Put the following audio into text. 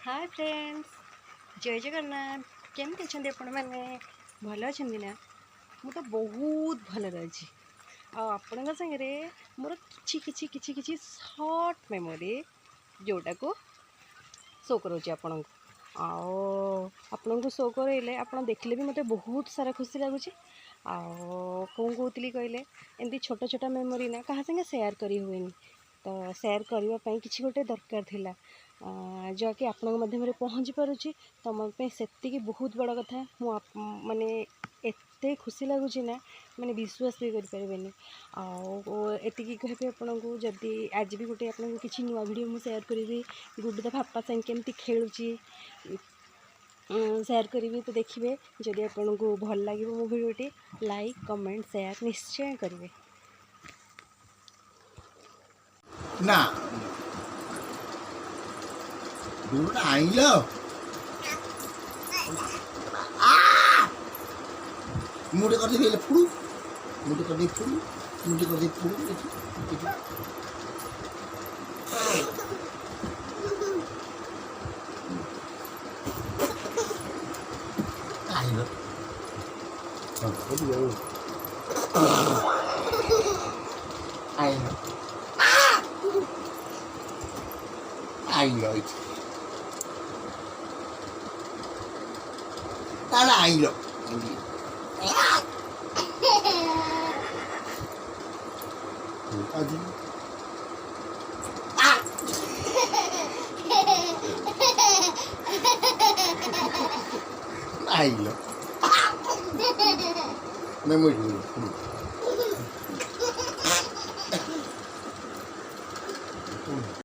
Hi friends, जय जगन्नाथ। केमती अच्छे आपण मैंने भल अच्छा ना? मु तो बहुत भल अच्छी। आपण सागर मोर कि सर्ट मेमोरी जोटा को शो करोची आपण को शो करे आप देखले भी मत बहुत सारा खुशी लगुच। कौन कहती कहले एमती छोटा छोटा मेमोरी ना क्या संगे सेयार करी हुए तो सेयार करने कि गोटे दरकार थिला जहाँकि आपण मध्यम पहुँची पारुची तो मोर से बहुत बड़ कथा माने एते खुशी लगुच ना माने विश्वास भी करें। आती कहबी आपन को जदि आज भी गोटे आपन किसी नुआ वीडियो मुझे सेयार करी गुड्डू ता पापा संग केमती खेलुची सेयार करी तो देखिए। जदि आपन को भल लगे मो वीडियोटी लाइक कमेंट सेयार निश्चय करेंगे ना दूर आइलो मुझे कर दे फुड़ू मुझे कर दे फुड़ू मुझे कर दे फुड़ू आइलो आइलो आइलो ताला आइलो 아주 아이요. 메모리